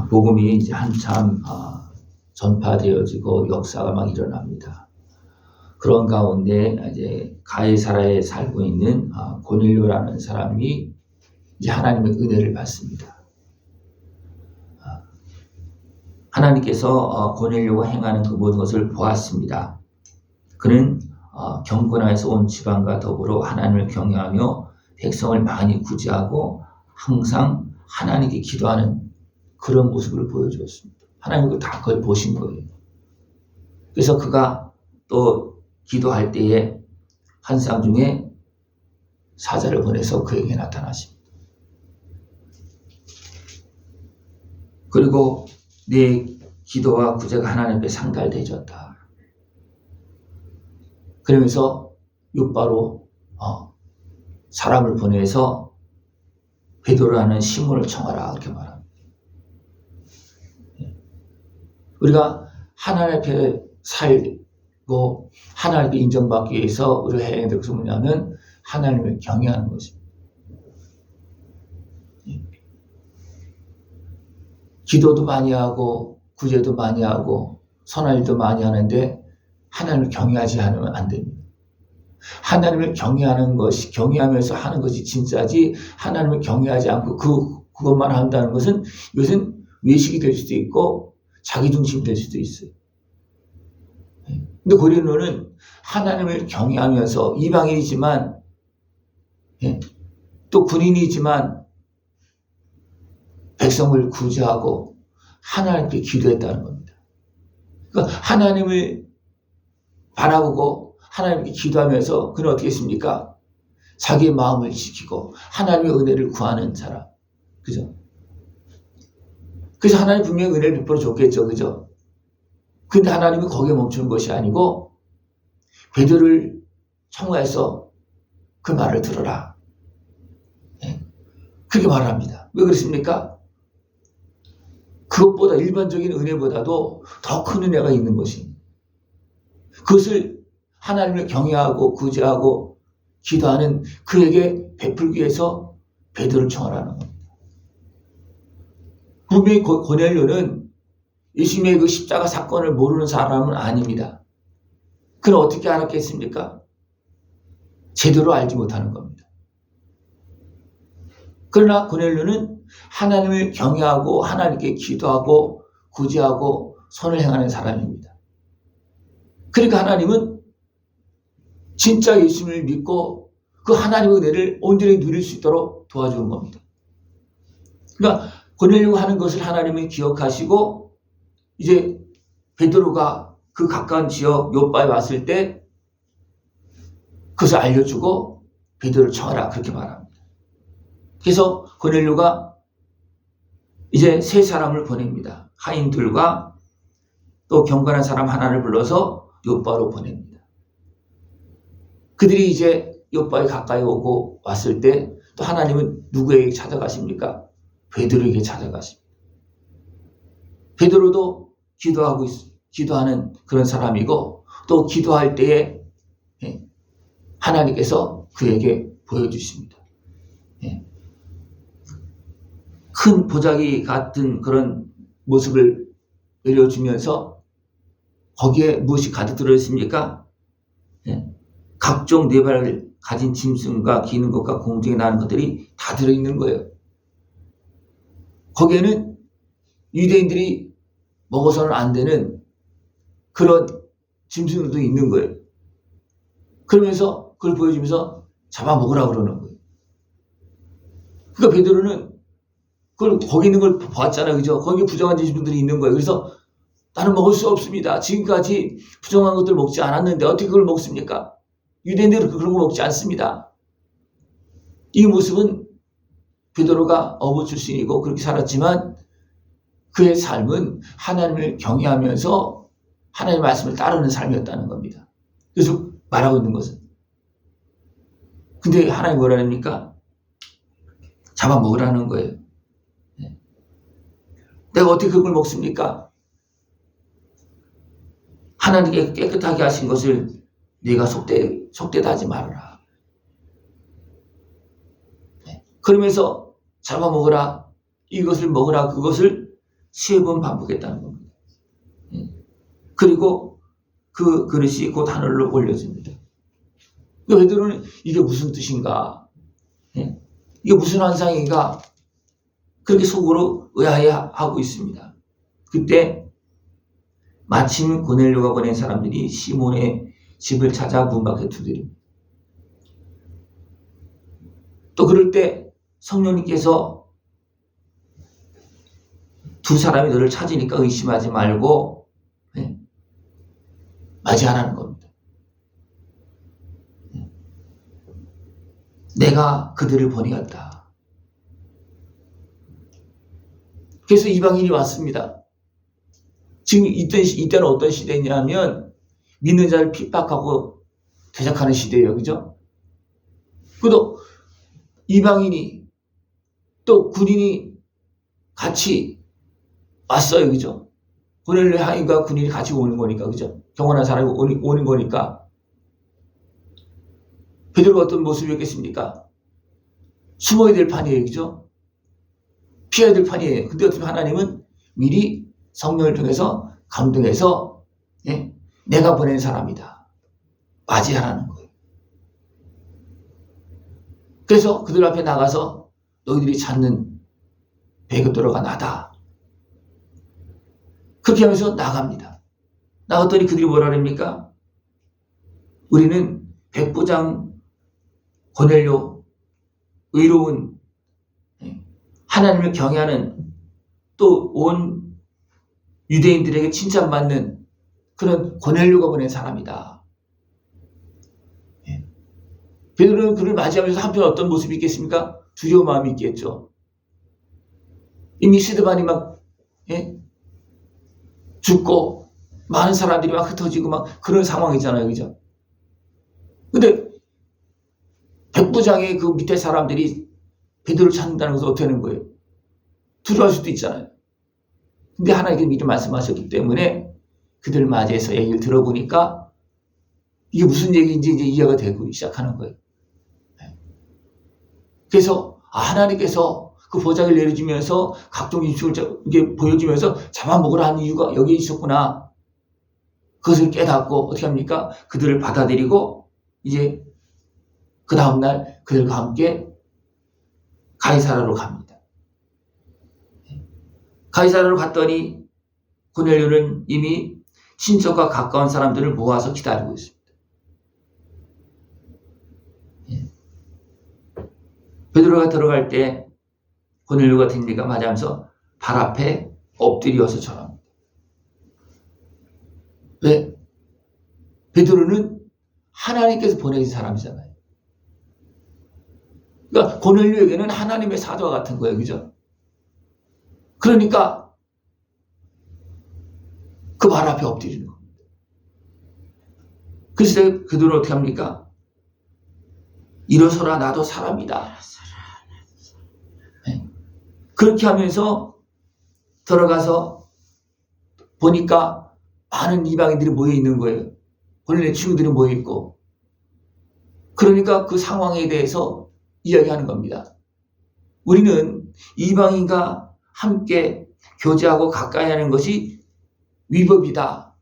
복음이 이제 한참 전파되어지고 역사가 막 일어납니다. 그런 가운데 이제 가이사라에 살고 있는 고넬료라는 사람이 이제 하나님의 은혜를 받습니다. 하나님께서 고넬료가 행하는 그 모든 것을 보았습니다. 그는 경건하에서 온 지방과 더불어 하나님을 경외하며 백성을 많이 구제하고 항상 하나님께 기도하는 그런 모습을 보여주었습니다. 하나님은 다 그걸 보신 거예요. 그래서 그가 또 기도할 때에 환상 중에 사자를 보내서 그에게 나타나십니다. 그리고 내 기도와 구제가 하나님 앞에 상달되어졌다. 그러면서 욥바로 사람을 보내서 베드로라는 시몬을 청하라 그렇게 말합니다. 우리가 하나님 앞에 살고 하나님 앞에 인정받기 위해서 우리가 해야 될 것은 뭐냐면 하나님을 경외하는 것입니다. 기도도 많이 하고 구제도 많이 하고 선한 일도 많이 하는데 하나님을 경외하지 않으면 안 됩니다. 하나님을 경외하는 것이 경외하면서 하는 것이 진짜지 하나님을 경외하지 않고 그것만 한다는 것은 이것은 외식이 될 수도 있고 자기중심이 될 수도 있어요. 근데 고린도는 하나님을 경외하면서 이방인이지만 또 군인이지만 백성을 구제하고 하나님께 기도했다는 겁니다. 그러니까 하나님을 바라보고 하나님께 기도하면서 그는 어떻게 했습니까? 자기의 마음을 지키고 하나님의 은혜를 구하는 사람. 그죠? 그래서 하나님 분명히 은혜를 베풀어 줬겠죠. 그죠? 근데 하나님은 거기에 멈추는 것이 아니고 베드로를 청구해서 그 말을 들어라. 그렇게 말합니다. 왜 그렇습니까? 그것보다 일반적인 은혜보다도 더 큰 은혜가 있는 것입니다. 그것을 하나님을 경외하고 구제하고 기도하는 그에게 베풀기 위해서 베드로를 청하라는 겁니다. 분명히 고넬료는 예수님의 그 십자가 사건을 모르는 사람은 아닙니다. 그는 어떻게 알았겠습니까? 제대로 알지 못하는 겁니다. 그러나 고넬료는 하나님을 경외하고 하나님께 기도하고 구제하고 선을 행하는 사람입니다. 그러니까 하나님은 진짜 예수님을 믿고 그 하나님의 은혜를 온전히 누릴 수 있도록 도와주는 겁니다. 그러니까 고넬료가 하는 것을 하나님은 기억하시고 이제 베드로가 그 가까운 지역 욥바에 왔을 때 그것을 알려주고 베드로를 청하라 그렇게 말합니다. 그래서 고넬료가 이제 세 사람을 보냅니다. 하인들과 또 경건한 사람 하나를 불러서 욥바로 보냅니다. 그들이 이제 욥바에 가까이 오고 왔을 때 또 하나님은 누구에게 찾아가십니까? 베드로에게 찾아가십니다. 베드로도 기도하는 그런 사람이고 또 기도할 때에 하나님께서 그에게 보여주십니다. 큰 보자기 같은 그런 모습을 내려주면서 거기에 무엇이 가득 들어있습니까? 각종 네 발을 가진 짐승과 기는 것과 공중에 나는 것들이 다 들어있는 거예요. 거기에는 유대인들이 먹어서는 안 되는 그런 짐승들도 있는 거예요. 그러면서 그걸 보여주면서 잡아먹으라고 그러는 거예요. 그러니까 베드로는 그걸 거기 있는 걸 봤잖아요. 그죠? 거기에 부정한 짐승들이 있는 거예요. 그래서 나는 먹을 수 없습니다. 지금까지 부정한 것들 먹지 않았는데 어떻게 그걸 먹습니까? 유대인들은 그런 거 먹지 않습니다. 이 모습은 베드로가 어부 출신이고 그렇게 살았지만 그의 삶은 하나님을 경외하면서 하나님의 말씀을 따르는 삶이었다는 겁니다. 그래서 말하고 있는 것은 근데 하나님 뭐라 합니까? 잡아먹으라는 거예요. 내가 어떻게 그걸 먹습니까? 하나님께 깨끗하게 하신 것을 네가 속되다 하지 말아라. 그러면서 잡아먹으라. 이것을 먹으라. 그것을 3번 반복했다는 겁니다. 그리고 그 그릇이 곧 하늘로 올려집니다. 베드로는 이게 무슨 뜻인가? 이게 무슨 환상인가? 그렇게 속으로 의아해하고 있습니다. 그때 마침 고넬료가 보낸 사람들이 시몬의 집을 찾아 문 밖에 두드립니다. 또 그럴 때 성령님께서 두 사람이 너를 찾으니까 의심하지 말고 맞이하라는 겁니다. 내가 그들을 보내었다. 그래서 이방인이 왔습니다. 지금 이때는 어떤 시대냐면 믿는 자를 핍박하고 대적하는 시대예요. 그죠? 또 이방인이 또 군인이 같이 왔어요. 그죠? 고넬료 하인과 군인이 같이 오는 거니까. 그죠? 경건한 사람이 오는 거니까. 베드로가 어떤 모습이었겠습니까? 숨어야 될 판이에요. 그죠? 피해야 될 판이에요. 근데 어떻게 하나님은 미리 성령을 통해서 감동해서 내가 보낸 사람이다. 맞이하라는 거예요. 그래서 그들 앞에 나가서 너희들이 찾는 베드로가 나다. 그렇게 하면서 나갑니다. 나갔더니 그들이 뭐라 그럽니까? 우리는 백부장 고넬료, 의로운 하나님을 경외하는 또 온 유대인들에게 칭찬받는 그런 고넬료가 보낸 사람이다. 베드로는 그를 맞이하면서 한편 어떤 모습이 있겠습니까? 두려운 마음이 있겠죠. 이미 스데반이 막 죽고 많은 사람들이 막 흩어지고 막 그런 상황이잖아요. 그죠? 근데 백부장의 그 밑에 사람들이 베드로를 찾는다는 것은 어떻게 하는 거예요? 두려워할 수도 있잖아요. 근데 하나님께서 미리 말씀하셨기 때문에 그들을 맞이해서 얘기를 들어보니까 이게 무슨 얘기인지 이제 이해가 되고 시작하는 거예요. 그래서 하나님께서 그 보좌를 내려주면서 각종 인식을 이렇게 보여주면서 잡아먹으라 하는 이유가 여기에 있었구나. 그것을 깨닫고 어떻게 합니까? 그들을 받아들이고 이제 그 다음날 그들과 함께 가이사라로 갑니다. 가이사라로 갔더니 고넬료는 이미 친척과 가까운 사람들을 모아서 기다리고 있습니다. 베드로가 들어갈 때 고넬료가 댕리가 맞으면서 발 앞에 엎드려서 절합니다. 왜? 베드로는 하나님께서 보내신 사람이잖아요. 그러니까 고넬료에게는 하나님의 사도와 같은 거예요. 그죠? 그러니까 그 발 앞에 엎드리는 겁니다. 그래서 베드로는 어떻게 합니까? 일어서라, 나도 사람이다. 그렇게 하면서 들어가서 보니까 많은 이방인들이 모여 있는 거예요. 고넬료의 친구들이 모여 있고. 그러니까 그 상황에 대해서 이야기하는 겁니다. 우리는 이방인과 함께 교제하고 가까이 하는 것이 위법이다.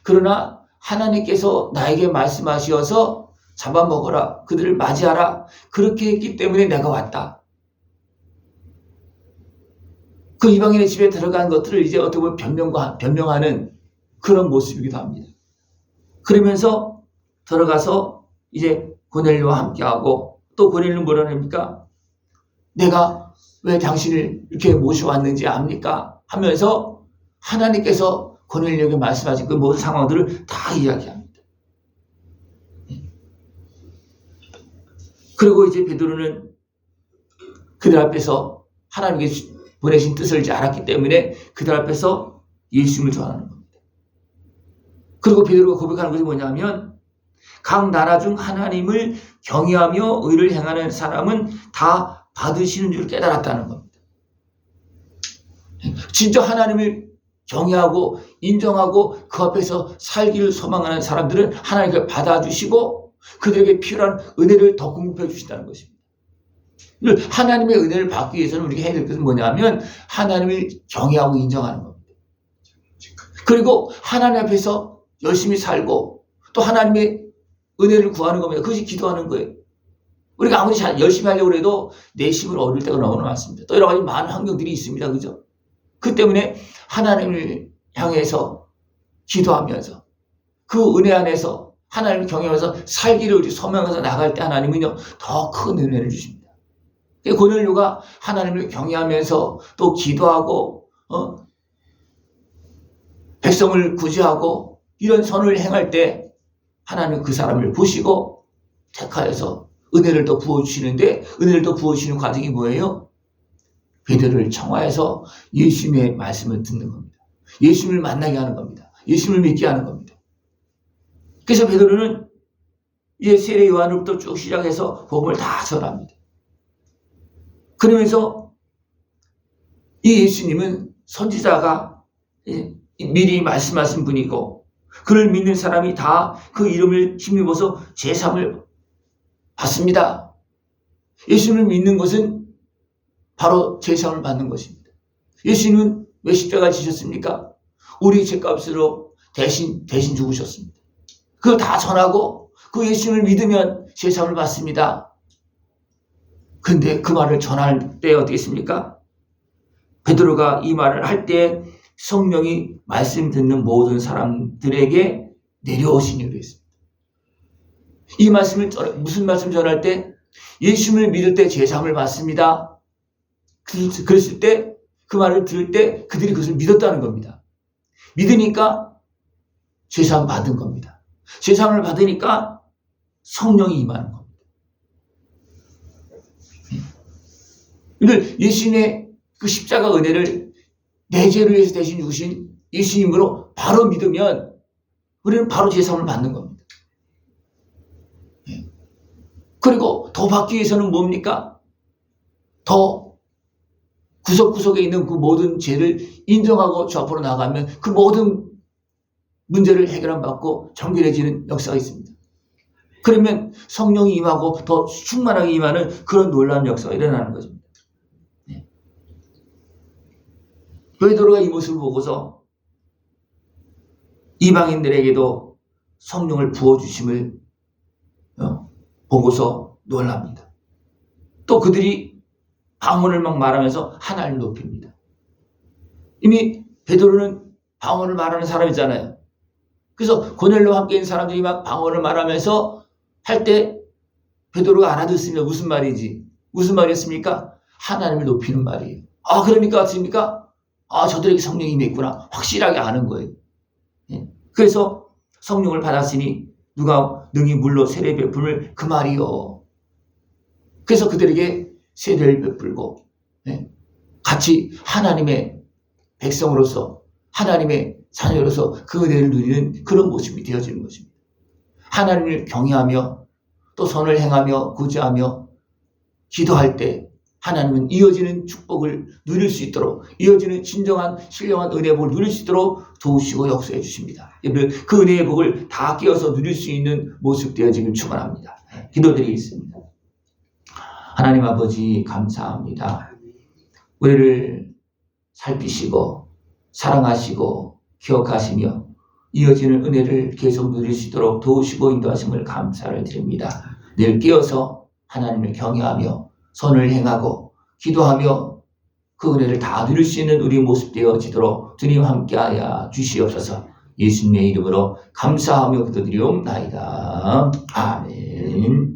그러나 하나님께서 나에게 말씀하셔서 잡아먹어라. 그들을 맞이하라. 그렇게 했기 때문에 내가 왔다. 그 이방인의 집에 들어간 것들을 이제 어떻게 보면 변명하는 그런 모습이기도 합니다. 그러면서 들어가서 이제 고넬료와 함께하고 또 고넬료는 뭐라 합니까? 내가 왜 당신을 이렇게 모셔왔는지 압니까? 하면서 하나님께서 고넬료에게 말씀하신 그 모든 상황들을 다 이야기합니다. 그리고 이제 베드로는 그들 앞에서 하나님께 보내신 뜻을 이제 알았기 때문에 그들 앞에서 예수님을 전하는 겁니다. 그리고 베드로가 고백하는 것이 뭐냐면 각 나라 중 하나님을 경외하며 의를 행하는 사람은 다 받으시는 줄 깨달았다는 겁니다. 진짜 하나님을 경외하고 인정하고 그 앞에서 살기를 소망하는 사람들은 하나님께 받아주시고 그들에게 필요한 은혜를 더 공급해 주신다는 것입니다. 하나님의 은혜를 받기 위해서는 우리가 해야 될 것은 뭐냐면 하나님을 경외하고 인정하는 겁니다. 그리고 하나님 앞에서 열심히 살고 또 하나님의 은혜를 구하는 겁니다. 그것이 기도하는 거예요. 우리가 아무리 열심히 하려고 해도 내심을 얻을 때가 너무나 많습니다. 또 여러 가지 많은 환경들이 있습니다. 그죠? 그 때문에 하나님을 향해서 기도하면서 그 은혜 안에서 하나님을 경외하면서 살기를 우리 소명해서 나갈 때 하나님은요 더 큰 은혜를 주십니다. 고넬료가 하나님을 경외하면서 또 기도하고 백성을 구제하고 이런 선을 행할 때 하나님은 그 사람을 보시고 택하여서 은혜를 더 부어주시는데 은혜를 더 부어주시는 과정이 뭐예요? 베드로를 청하여서 예수님의 말씀을 듣는 겁니다. 예수님을 만나게 하는 겁니다. 예수님을 믿게 하는 겁니다. 그래서 베드로는 이제 세례 요한으로부터 쭉 시작해서 복음을 다 전합니다. 그러면서 이 예수님은 선지자가 미리 말씀하신 분이고 그를 믿는 사람이 다 그 이름을 힘입어서 제사함을 받습니다. 예수님을 믿는 것은 바로 제사함을 받는 것입니다. 예수님은 왜 십자가를 지셨습니까? 우리 죄값으로 대신 죽으셨습니다. 그걸 다 전하고 그 예수님을 믿으면 제사함을 받습니다. 근데 그 말을 전할 때 어떻게 했습니까? 베드로가 이 말을 할 때 성령이 말씀 듣는 모든 사람들에게 내려오시니 했습니다. 이 말씀을 무슨 말씀 전할 때? 예수님을 믿을 때 제사함을 받습니다. 그랬을 때 그 말을 들을 때 그들이 그것을 믿었다는 겁니다. 믿으니까 제사함 받은 겁니다. 제사함을 받으니까 성령이 임하는 겁니다. 오늘 예수님의 그 십자가 은혜를 내 죄를 위해서 대신 죽으신 예수님으로 바로 믿으면 우리는 바로 제사함을 받는 겁니다. 그리고 더 받기 위해서는 뭡니까? 더 구석구석에 있는 그 모든 죄를 인정하고 저 앞으로 나가면 그 모든 문제를 해결함 받고 정결해지는 역사가 있습니다. 그러면 성령이 임하고 더 충만하게 임하는 그런 놀라운 역사가 일어나는 것입니다. 베드로가 이 모습을 보고서 이방인들에게도 성령을 부어주심을 보고서 놀랍니다. 또 그들이 방언을 막 말하면서 하나님을 높입니다. 이미 베드로는 방언을 말하는 사람이잖아요. 그래서 고넬료와 함께 있는 사람들이 막 방언을 말하면서 할 때 베드로가 알아듣습니다. 무슨 말인지. 무슨 말이었습니까? 하나님을 높이는 말이에요. 아, 그러니까 같습니까? 아, 저들에게 성령이 임했구나. 확실하게 아는 거예요. 그래서 성령을 받았으니 누가 능히 물로 세례 베풀을 그 말이요. 그래서 그들에게 세례를 베풀고 같이 하나님의 백성으로서 하나님의 자녀로서 그 은혜를 누리는 그런 모습이 되어지는 것입니다. 하나님을 경외하며 또 선을 행하며 구제하며 기도할 때 하나님은 이어지는 축복을 누릴 수 있도록 이어지는 진정한 신령한 은혜의 복을 누릴 수 있도록 도우시고 역사해 주십니다. 그 은혜의 복을 다 끼어서 누릴 수 있는 모습 되어지길 축원합니다. 기도드리겠습니다. 하나님 아버지 감사합니다. 우리를 살피시고 사랑하시고 기억하시며 이어지는 은혜를 계속 누릴 수 있도록 도우시고 인도하심을 감사를 드립니다. 늘 끼어서 하나님을 경외하며 선을 행하고 기도하며 그 은혜를 다 누릴 수 있는 우리 모습 되어지도록 주님 함께하여 주시옵소서. 예수님의 이름으로 감사하며 기도드리옵나이다. 아멘.